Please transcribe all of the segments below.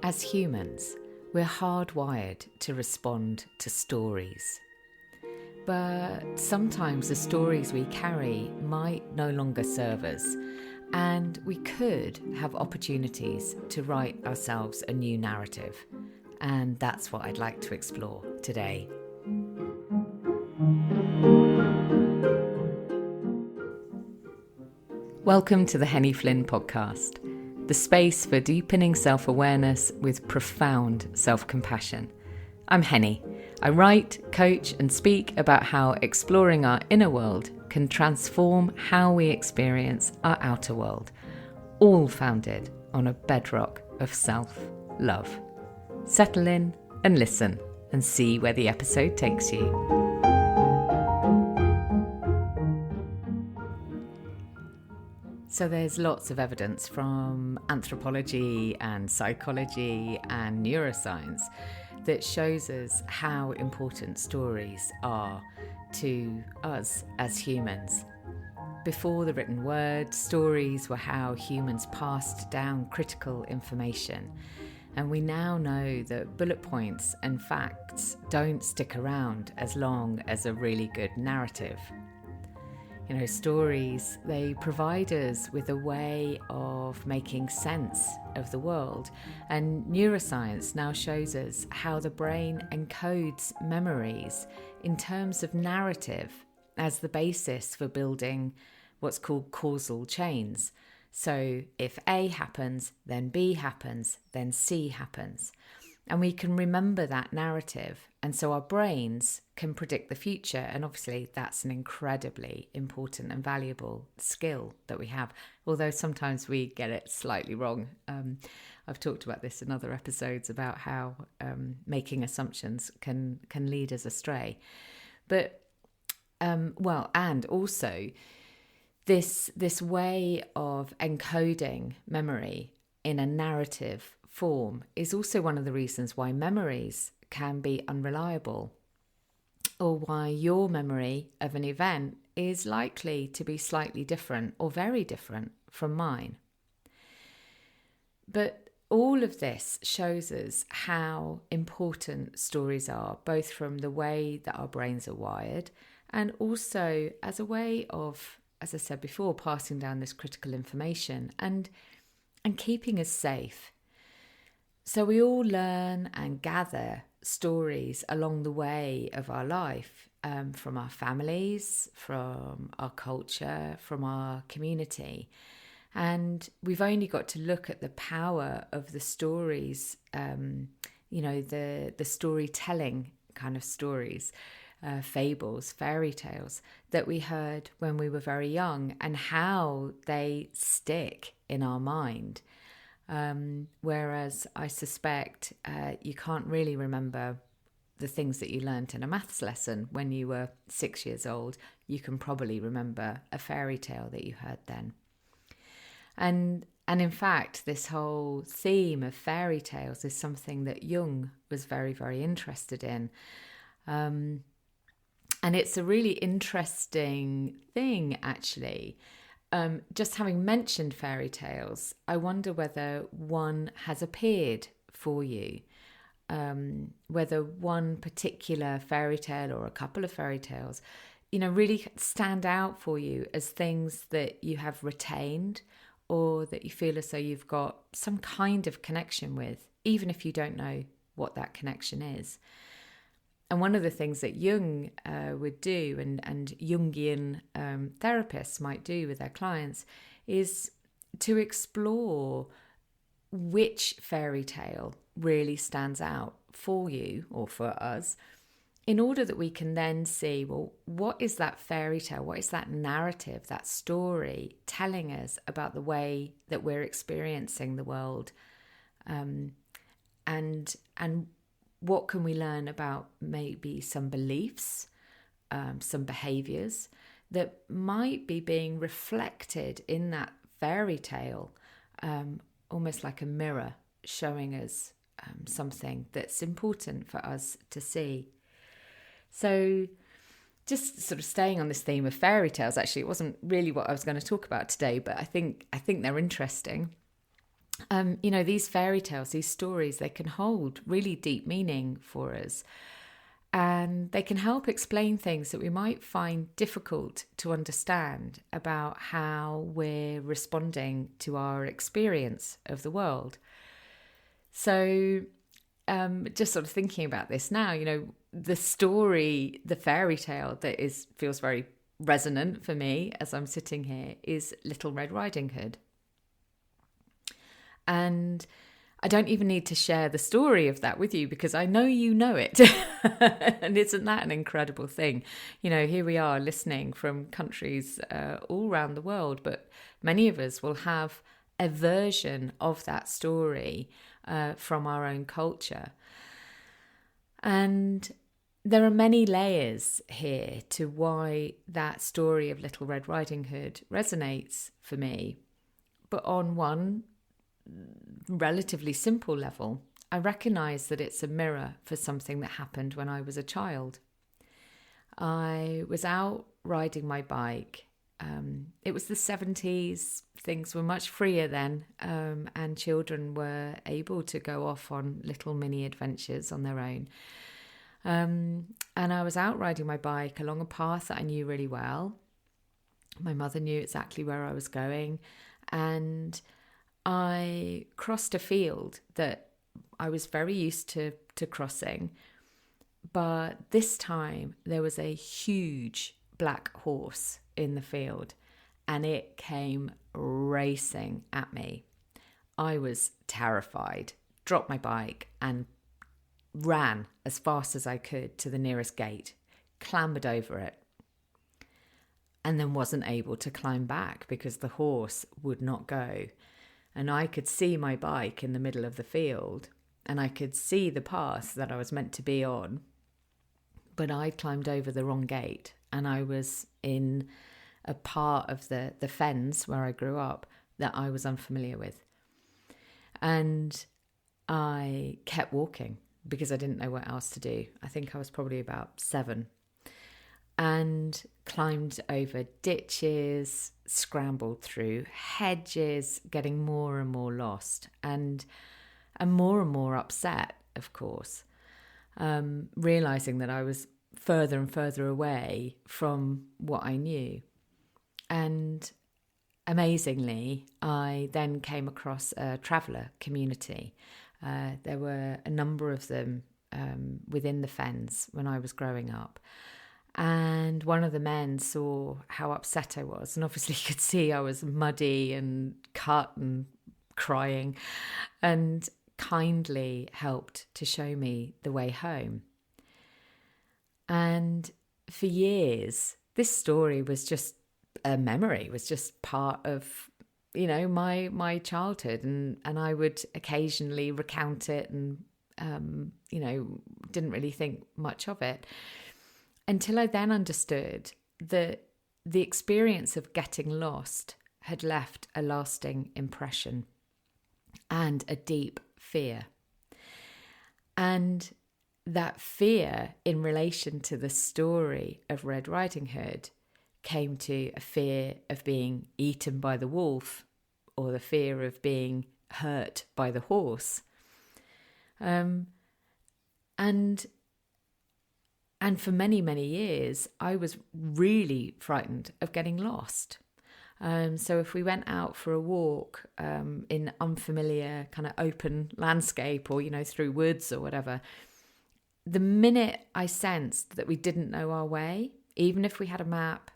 As humans, we're hardwired to respond to stories. But sometimes the stories we carry might no longer serve us, and we could have opportunities to write ourselves a new narrative. And that's what I'd like to explore today. Welcome to the Henny Flynn podcast, the space for deepening self-awareness with profound self-compassion. I'm Henny. I write, coach, and speak about how exploring our inner world can transform how we experience our outer world, all founded on a bedrock of self-love. Settle in and listen and see where the episode takes you. So there's lots of evidence from anthropology and psychology and neuroscience that shows us how important stories are to us as humans. Before the written word, stories were how humans passed down critical information. And we now know that bullet points and facts don't stick around as long as a really good narrative. Stories, they provide us with a way of making sense of the world. And neuroscience now shows us how the brain encodes memories in terms of narrative as the basis for building what's called causal chains. So if A happens, then B happens, then C happens. And we can remember that narrative. And so our brains can predict the future. And obviously that's an incredibly important and valuable skill that we have. Although sometimes we get it slightly wrong. I've talked about this in other episodes about how making assumptions can lead us astray. But, and also this way of encoding memory in a narrative form is also one of the reasons why memories can be unreliable, or why your memory of an event is likely to be slightly different or very different from mine. But all of this shows us how important stories are, both from the way that our brains are wired and also as a way of, as I said before, passing down this critical information and keeping us safe. So we all learn and gather stories along the way of our life, from our families, from our culture, from our community. And we've only got to look at the power of the stories, the storytelling kind of stories, fables, fairy tales that we heard when we were very young and how they stick in our mind. Whereas I suspect you can't really remember the things that you learnt in a maths lesson when you were 6 years old. You can probably remember a fairy tale that you heard then. And in fact, this whole theme of fairy tales is something that Jung was very, very interested in. And it's a really interesting thing, actually. Just having mentioned fairy tales, I wonder whether one has appeared for you, whether one particular fairy tale or a couple of fairy tales, really stand out for you as things that you have retained or that you feel as though you've got some kind of connection with, even if you don't know what that connection is. And one of the things that Jung would do and Jungian therapists might do with their clients is to explore which fairy tale really stands out for you or for us, in order that we can then see, well, what is that fairy tale? What is that narrative, that story telling us about the way that we're experiencing the world? And what can we learn about maybe some beliefs, some behaviours that might be being reflected in that fairy tale, almost like a mirror showing us something that's important for us to see. So just sort of staying on this theme of fairy tales, actually, it wasn't really what I was going to talk about today, but I think they're interesting. These fairy tales, these stories, they can hold really deep meaning for us. And they can help explain things that we might find difficult to understand about how we're responding to our experience of the world. So, just sort of thinking about this now, the story, the fairy tale that feels very resonant for me as I'm sitting here is Little Red Riding Hood. And I don't even need to share the story of that with you because I know you know it. And isn't that an incredible thing? Here we are listening from countries all around the world, but many of us will have a version of that story from our own culture. And there are many layers here to why that story of Little Red Riding Hood resonates for me. But on one relatively simple level, I recognise that it's a mirror for something that happened when I was a child. I was out riding my bike. It was the 70s. Things were much freer then, and children were able to go off on little mini adventures on their own. And I was out riding my bike along a path that I knew really well. My mother knew exactly where I was going, and I crossed a field that I was very used to crossing, but this time there was a huge black horse in the field and it came racing at me. I was terrified, dropped my bike and ran as fast as I could to the nearest gate, clambered over it, and then wasn't able to climb back because the horse would not go. And I could see my bike in the middle of the field and I could see the path that I was meant to be on. But I climbed over the wrong gate and I was in a part of the fens where I grew up that I was unfamiliar with. And I kept walking because I didn't know what else to do. I think I was probably about 7. And climbed over ditches, scrambled through hedges, getting more and more lost and more upset, of course, realising that I was further and further away from what I knew. And amazingly, I then came across a traveller community. There were a number of them within the fens when I was growing up. And one of the men saw how upset I was, and obviously could see I was muddy and cut and crying, and kindly helped to show me the way home. And for years, this story was just a memory, was just part of, my childhood, and I would occasionally recount it and, didn't really think much of it. Until I then understood that the experience of getting lost had left a lasting impression and a deep fear. And that fear in relation to the story of Red Riding Hood came to a fear of being eaten by the wolf or the fear of being hurt by the horse. And for many, many years, I was really frightened of getting lost. So if we went out for a walk in unfamiliar kind of open landscape or, through woods or whatever, the minute I sensed that we didn't know our way, even if we had a map,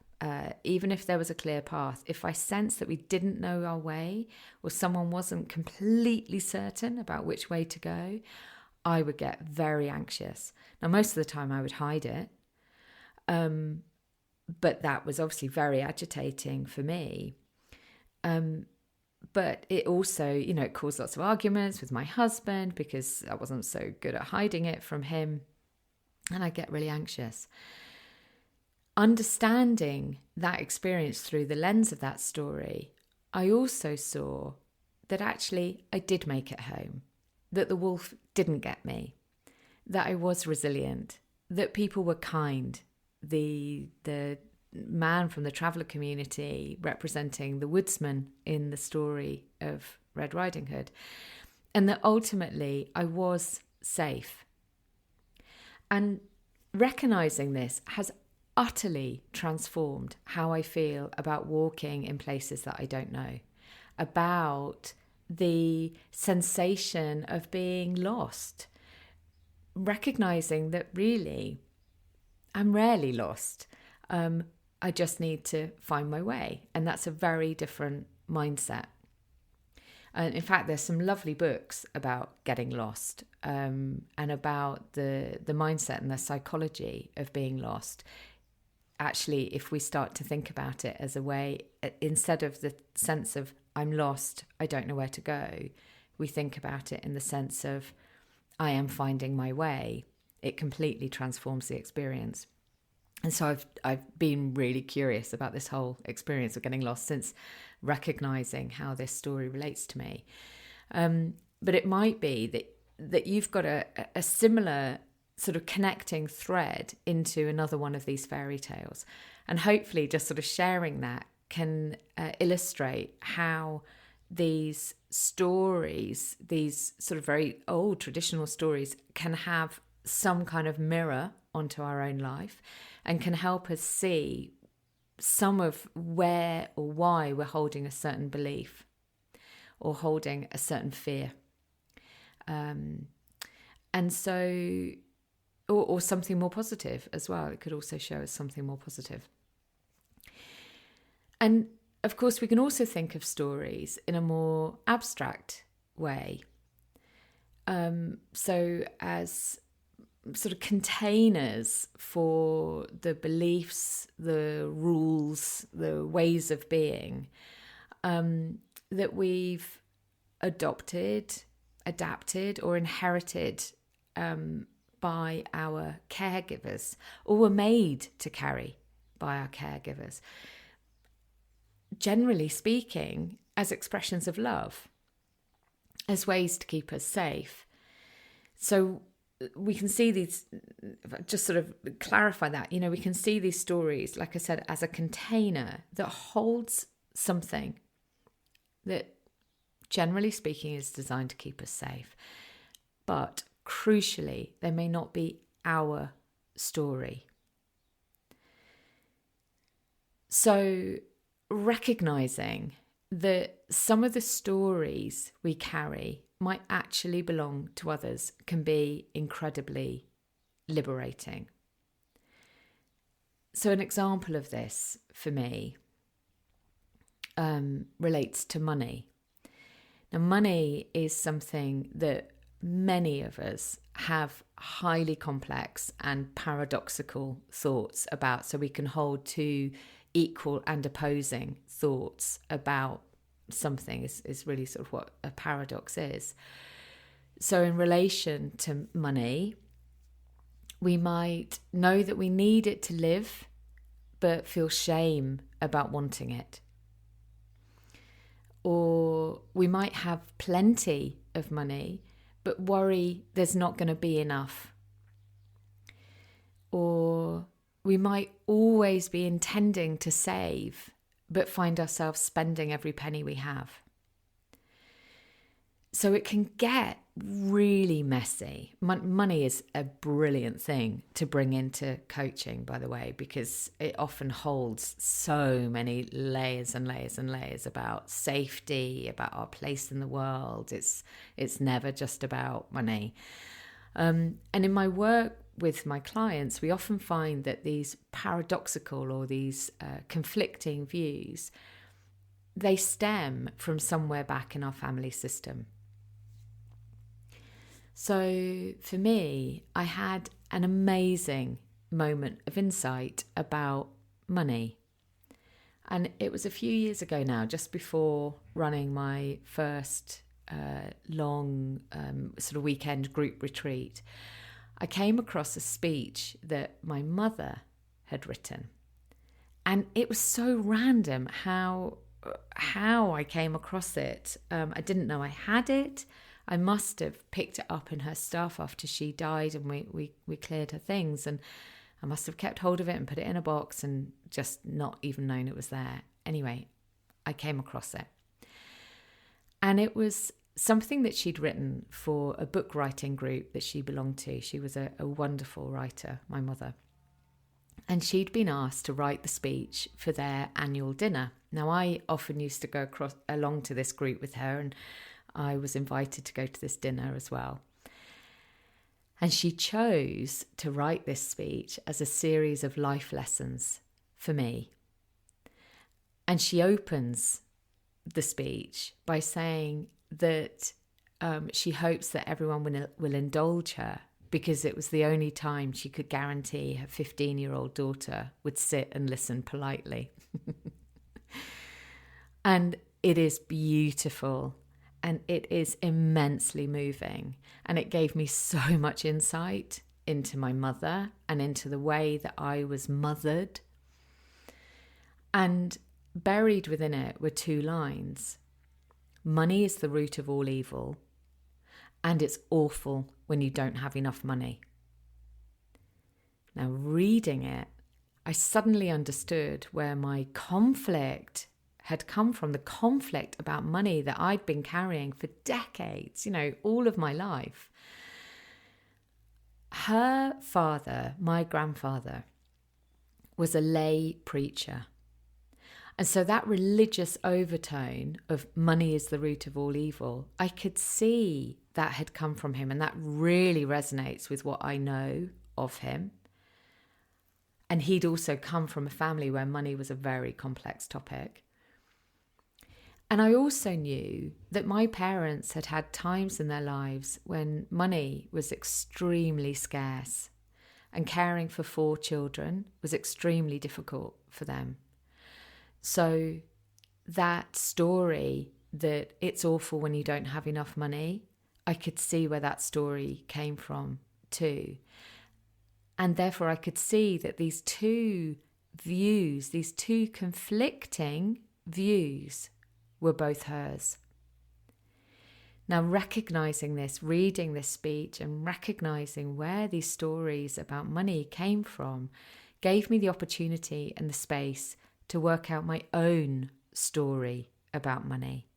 even if there was a clear path, if I sensed that we didn't know our way or someone wasn't completely certain about which way to go, I would get very anxious. Now, most of the time I would hide it, but that was obviously very agitating for me. But it also, it caused lots of arguments with my husband because I wasn't so good at hiding it from him, and I get really anxious. Understanding that experience through the lens of that story, I also saw that actually I did make it home, that the wolf didn't get me, that I was resilient, that people were kind. The man from the traveller community representing the woodsman in the story of Red Riding Hood, and that ultimately I was safe. And recognizing this has utterly transformed how I feel about walking in places that I don't know, about the sensation of being lost, recognizing that really I'm rarely lost. I just need to find my way. And that's a very different mindset. And in fact, there's some lovely books about getting lost, and about the mindset and the psychology of being lost. Actually, if we start to think about it as a way, instead of the sense of I'm lost, I don't know where to go, we think about it in the sense of I am finding my way. It completely transforms the experience. And so I've been really curious about this whole experience of getting lost since recognizing how this story relates to me. But it might be that you've got a similar sort of connecting thread into another one of these fairy tales. And hopefully just sort of sharing that can illustrate how these stories, these sort of very old traditional stories, can have some kind of mirror onto our own life and can help us see some of where or why we're holding a certain belief or holding a certain fear. And so, or something more positive as well. It could also show us something more positive. And of course, we can also think of stories in a more abstract way. So as sort of containers for the beliefs, the rules, the ways of being that we've adopted, adapted, or inherited by our caregivers, or were made to carry by our caregivers. Generally speaking, as expressions of love, as ways to keep us safe. So we can see these, just sort of clarify that, we can see these stories, like I said, as a container that holds something that, generally speaking, is designed to keep us safe. But crucially, they may not be our story. So recognizing that some of the stories we carry might actually belong to others can be incredibly liberating. So an example of this for me relates to money. Now, money is something that many of us have highly complex and paradoxical thoughts about, so we can hold two equal and opposing thoughts about something is really sort of what a paradox is. So in relation to money, we might know that we need it to live, but feel shame about wanting it. Or we might have plenty of money, but worry there's not going to be enough. Or we might always be intending to save, but find ourselves spending every penny we have. So it can get really messy. Money is a brilliant thing to bring into coaching, by the way, because it often holds so many layers and layers and layers about safety, about our place in the world. It's never just about money. And in my work with my clients, we often find that these paradoxical or these conflicting views, they stem from somewhere back in our family system. So for me, I had an amazing moment of insight about money. And it was a few years ago now, just before running my first long sort of weekend group retreat. I came across a speech that my mother had written. And it was so random how I came across it. I didn't know I had it. I must have picked it up in her stuff after she died and we cleared her things. And I must have kept hold of it and put it in a box and just not even known it was there. Anyway, I came across it. And it was something that she'd written for a book writing group that she belonged to. She was a wonderful writer, my mother. And she'd been asked to write the speech for their annual dinner. Now, I often used to go along to this group with her, and I was invited to go to this dinner as well. And she chose to write this speech as a series of life lessons for me. And she opens the speech by saying that she hopes that everyone will indulge her, because it was the only time she could guarantee her 15-year-old daughter would sit and listen politely. And it is beautiful, and it is immensely moving, and it gave me so much insight into my mother and into the way that I was mothered. And buried within it were 2 lines. Money is the root of all evil, and it's awful when you don't have enough money. Now, reading it, I suddenly understood where my conflict had come from, the conflict about money that I'd been carrying for decades, all of my life. Her father, my grandfather, was a lay preacher. And so that religious overtone of money is the root of all evil, I could see that had come from him. And that really resonates with what I know of him. And he'd also come from a family where money was a very complex topic. And I also knew that my parents had had times in their lives when money was extremely scarce, and caring for 4 children was extremely difficult for them. So that story that it's awful when you don't have enough money, I could see where that story came from too. And therefore I could see that these 2 views, these 2 conflicting views, were both hers. Now, recognizing this, reading this speech and recognizing where these stories about money came from, gave me the opportunity and the space to work out my own story about money.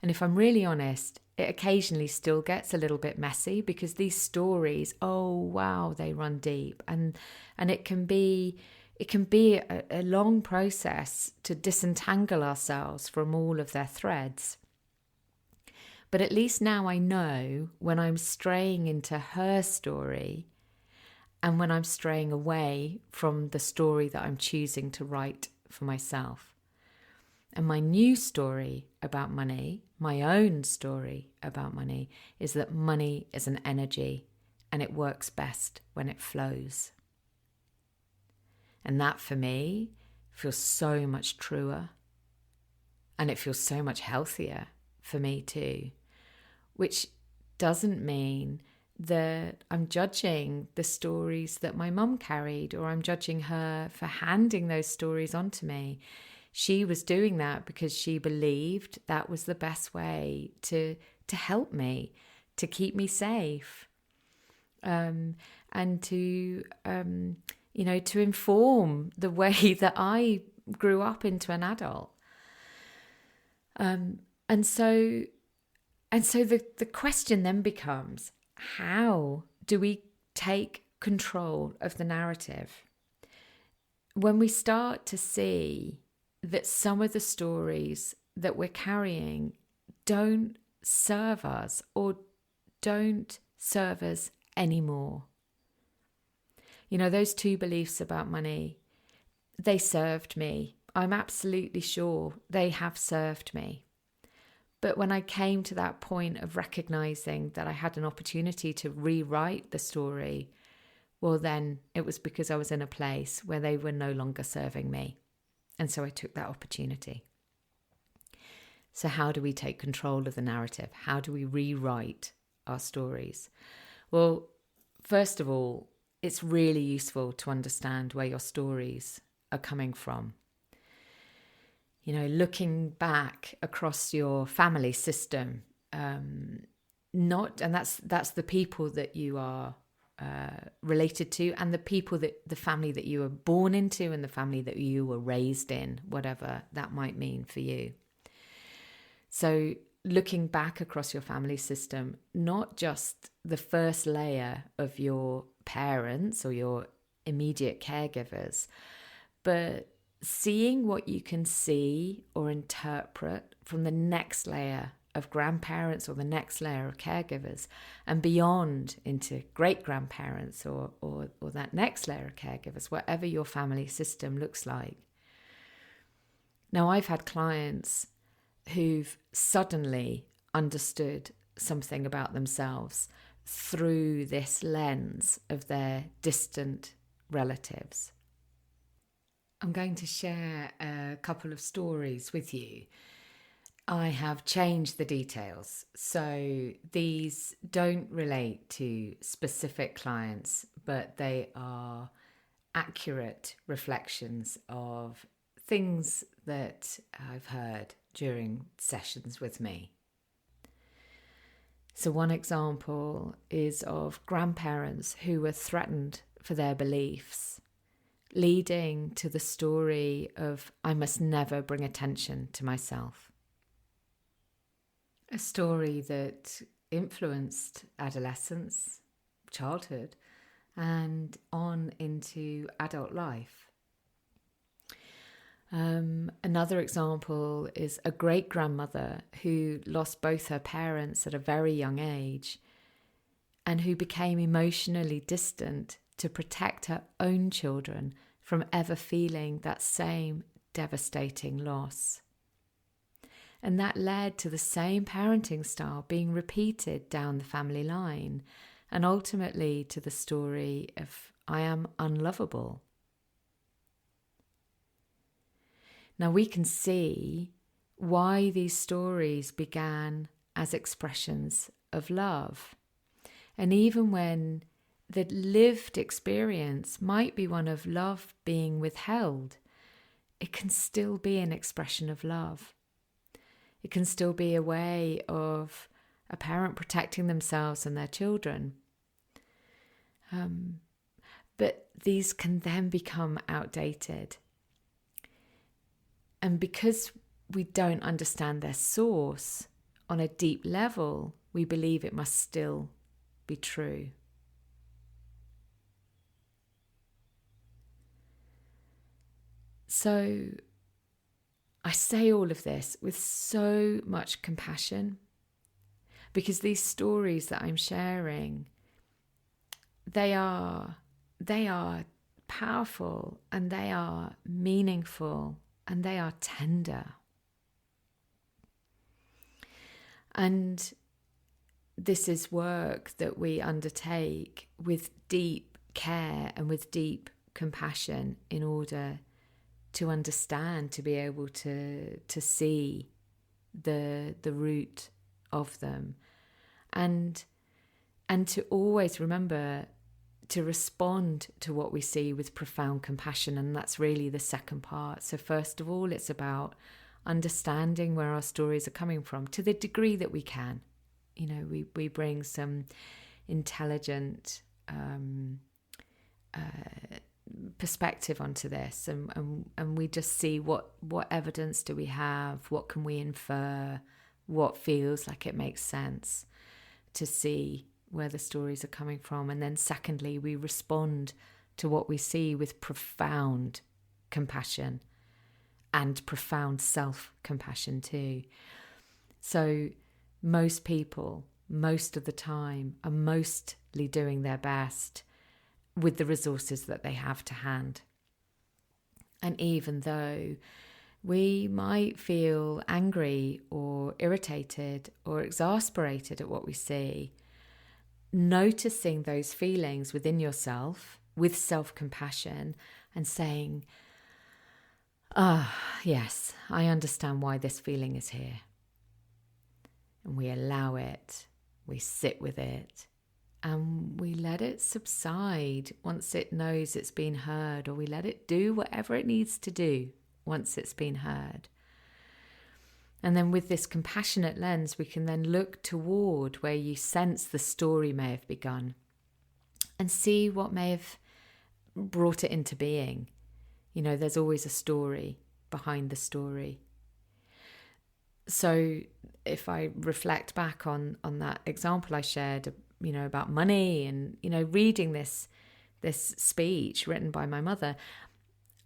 And if I'm really honest, it occasionally still gets a little bit messy, because these stories, oh wow, they run deep, and it can be a long process to disentangle ourselves from all of their threads. But at least now I know when I'm straying into her story, and when I'm straying away from the story that I'm choosing to write for myself. And my new story about money, my own story about money, is that money is an energy, and it works best when it flows. And that for me feels so much truer, and it feels so much healthier for me too, which doesn't mean that I'm judging the stories that my mum carried, or I'm judging her for handing those stories on to me. She was doing that because she believed that was the best way to help me, to keep me safe, and to to inform the way that I grew up into an adult. And so the question then becomes, how do we take control of the narrative? When we start to see that some of the stories that we're carrying don't serve us, or don't serve us anymore. Those 2 beliefs about money, they served me. I'm absolutely sure they have served me. But when I came to that point of recognizing that I had an opportunity to rewrite the story, well, then it was because I was in a place where they were no longer serving me. And so I took that opportunity. So how do we take control of the narrative? How do we rewrite our stories? Well, first of all, it's really useful to understand where your stories are coming from. Looking back across your family system, and that's the people that you are related to, and the family that you were born into, and the family that you were raised in, whatever that might mean for you. So looking back across your family system, not just the first layer of your parents or your immediate caregivers, but seeing what you can see or interpret from the next layer of grandparents or the next layer of caregivers and beyond into great grandparents or that next layer of caregivers, whatever your family system looks like. Now, I've had clients who've suddenly understood something about themselves through this lens of their distant relatives. I'm going to share a couple of stories with you. I have changed the details, so these don't relate to specific clients, but they are accurate reflections of things that I've heard during sessions with me. So one example is of grandparents who were threatened for their beliefs, leading to the story of I must never bring attention to myself. A story that influenced adolescence, childhood, and on into adult life. Another example is a great-grandmother who lost both her parents at a very young age and who became emotionally distant to protect her own children from ever feeling that same devastating loss. And that led to the same parenting style being repeated down the family line and ultimately to the story of I am unlovable. Now we can see why these stories began as expressions of love. And even when the lived experience might be one of love being withheld, it can still be an expression of love. It can still be a way of a parent protecting themselves and their children. But these can then become outdated. And because we don't understand their source on a deep level, we believe it must still be true. So I say all of this with so much compassion because these stories that I'm sharing, they are powerful and they are meaningful and they are tender. And this is work that we undertake with deep care and with deep compassion in order to understand, to be able to see the root of them, and to always remember to respond to what we see with profound compassion. And that's really the second part. So first of all, it's about understanding where our stories are coming from to the degree that we can. You know, we bring some intelligent perspective onto this, and we just see what evidence do we have, what can we infer, what feels like it makes sense to see where the stories are coming from. And then secondly, we respond to what we see with profound compassion and profound self-compassion too. So most people, most of the time, are mostly doing their best with the resources that they have to hand. And even though we might feel angry or irritated or exasperated at what we see, noticing those feelings within yourself with self-compassion and saying, yes, I understand why this feeling is here. And we allow it, we sit with it, and we let it subside once it knows it's been heard, or we let it do whatever it needs to do once it's been heard. And then with this compassionate lens, we can then look toward where you sense the story may have begun and see what may have brought it into being. You know, there's always a story behind the story. So if I reflect back on that example I shared, about money and, reading this speech written by my mother,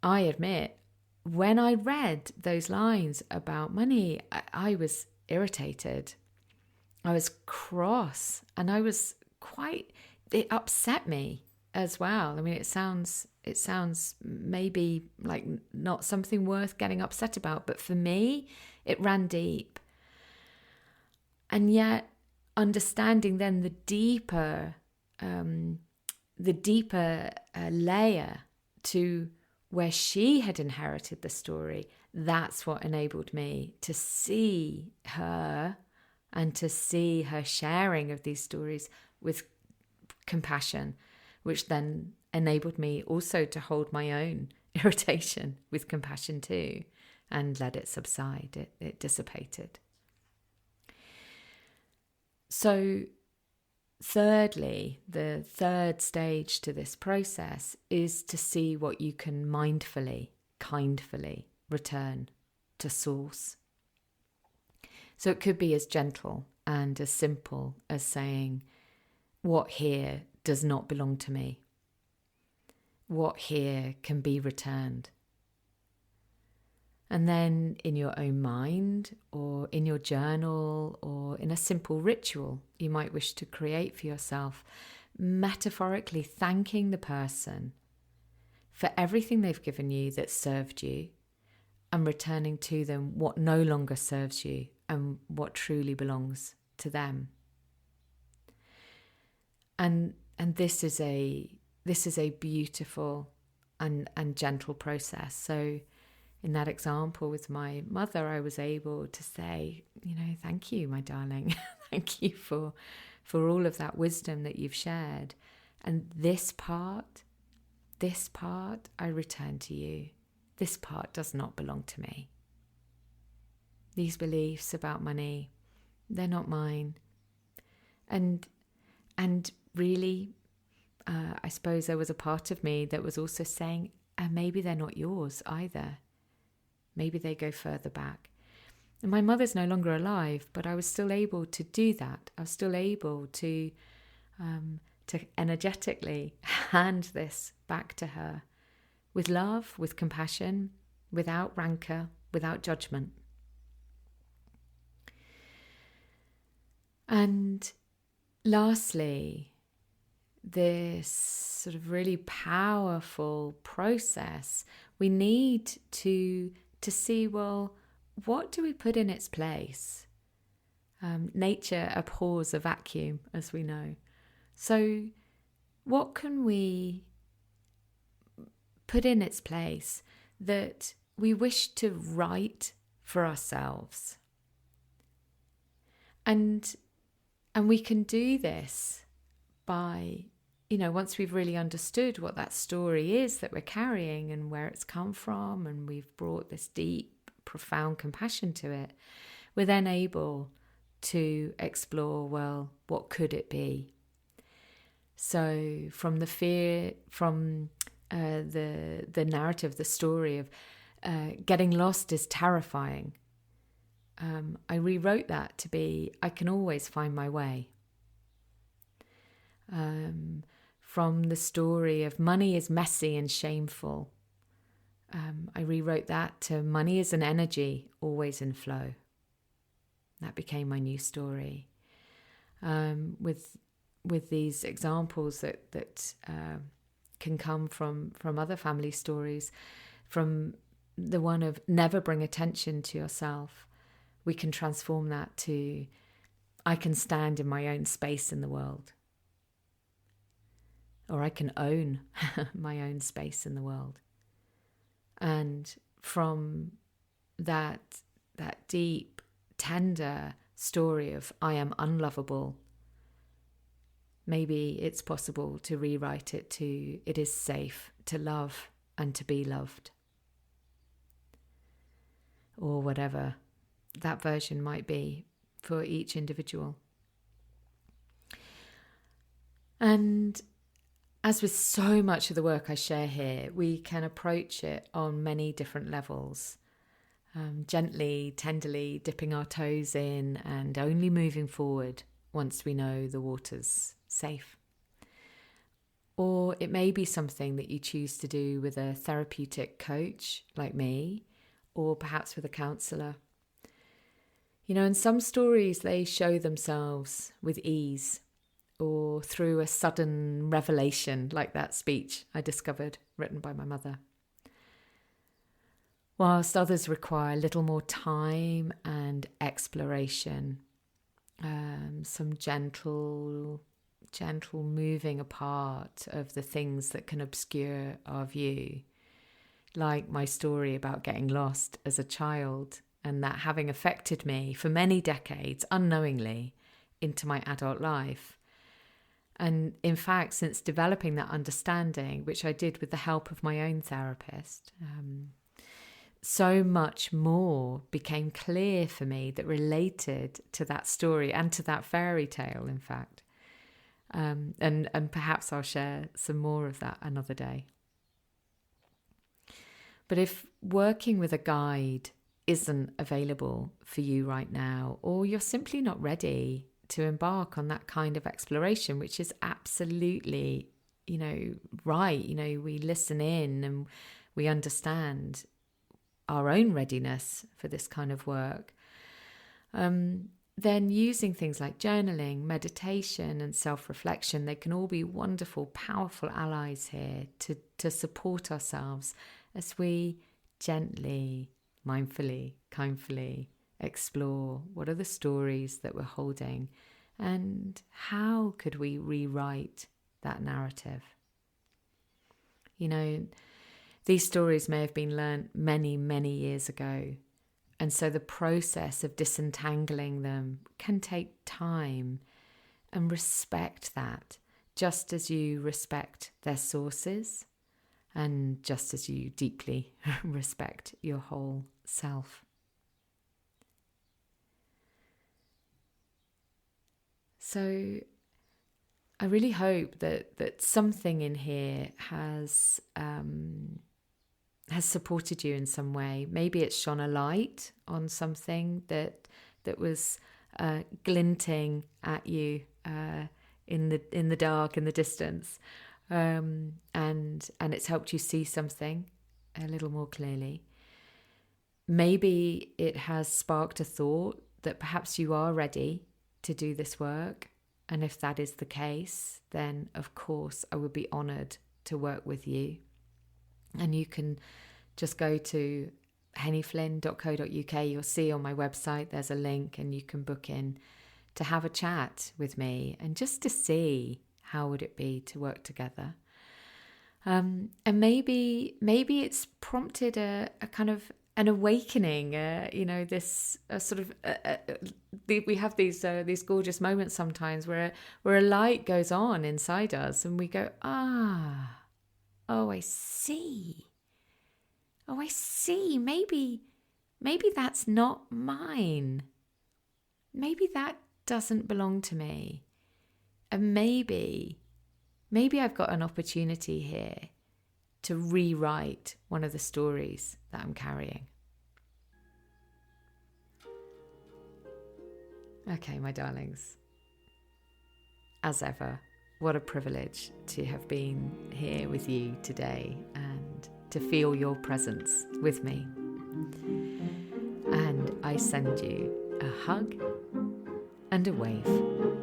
I admit, when I read those lines about money, I was irritated. I was cross, and I was it upset me as well. I mean, it sounds maybe like not something worth getting upset about, but for me, it ran deep. And yet, understanding then the deeper layer to where she had inherited the story, that's what enabled me to see her and to see her sharing of these stories with compassion, which then enabled me also to hold my own irritation with compassion too, and let it subside. It dissipated. So thirdly, the third stage to this process is to see what you can mindfully, kindfully return to source. So it could be as gentle and as simple as saying, what here does not belong to me? What here can be returned? And then in your own mind, or in your journal, or in a simple ritual you might wish to create for yourself, metaphorically thanking the person for everything they've given you that served you, and returning to them what no longer serves you and what truly belongs to them. And this is a beautiful and gentle process. So in that example with my mother, I was able to say, thank you, my darling. Thank you for all of that wisdom that you've shared. And this part, I return to you. This part does not belong to me. These beliefs about money, they're not mine. And really, I suppose there was a part of me that was also saying, and maybe they're not yours either. Maybe they go further back. And my mother's no longer alive, but I was still able to do that. I was still able to energetically hand this back to her with love, with compassion, without rancor, without judgment. And lastly, this sort of really powerful process, we need to see, well, what do we put in its place? Nature abhors a vacuum, as we know. So what can we put in its place that we wish to write for ourselves? And we can do this by, once we've really understood what that story is that we're carrying and where it's come from, and we've brought this deep, profound compassion to it, we're then able to explore, well, what could it be? So from the fear, from the narrative, the story of getting lost is terrifying, I rewrote that to be, I can always find my way. From the story of money is messy and shameful, I rewrote that to money is an energy always in flow. That became my new story. With these examples that can come from other family stories, from the one of never bring attention to yourself, we can transform that to, I can stand in my own space in the world. Or I can own my own space in the world. And from that deep, tender story of I am unlovable, maybe it's possible to rewrite it to it is safe to love and to be loved. Or whatever that version might be for each individual. And as with so much of the work I share here, we can approach it on many different levels. gently, tenderly dipping our toes in and only moving forward once we know the water's safe. Or it may be something that you choose to do with a therapeutic coach like me, or perhaps with a counsellor. In some stories they show themselves with ease, or through a sudden revelation, like that speech I discovered written by my mother. Whilst others require a little more time and exploration, some gentle moving apart of the things that can obscure our view, like my story about getting lost as a child and that having affected me for many decades unknowingly into my adult life. And in fact, since developing that understanding, which I did with the help of my own therapist, so much more became clear for me that related to that story and to that fairy tale, in fact. And perhaps I'll share some more of that another day. But if working with a guide isn't available for you right now, or you're simply not ready to embark on that kind of exploration, which is absolutely, right. We listen in and we understand our own readiness for this kind of work. Then using things like journaling, meditation and self-reflection, they can all be wonderful, powerful allies here to support ourselves as we gently, mindfully, kindly explore what are the stories that we're holding and how could we rewrite that narrative. These stories may have been learnt many, many years ago. And so the process of disentangling them can take time, and respect that, just as you respect their sources and just as you deeply respect your whole self. So I really hope that something in here has supported you in some way. Maybe it's shone a light on something that was glinting at you in the dark, in the distance, and it's helped you see something a little more clearly. Maybe it has sparked a thought that perhaps you are ready to do this work, and if that is the case, then of course I would be honoured to work with you. And you can just go to hennyflynn.co.uk. You'll see on my website there's a link, and you can book in to have a chat with me and just to see how would it be to work together. And maybe it's prompted a kind of an awakening. This sort of we have these gorgeous moments sometimes where a light goes on inside us, and we go, oh, I see. Maybe that's not mine. Maybe that doesn't belong to me. And maybe I've got an opportunity here to rewrite one of the stories that I'm carrying. Okay, my darlings. As ever, what a privilege to have been here with you today and to feel your presence with me. And I send you a hug and a wave.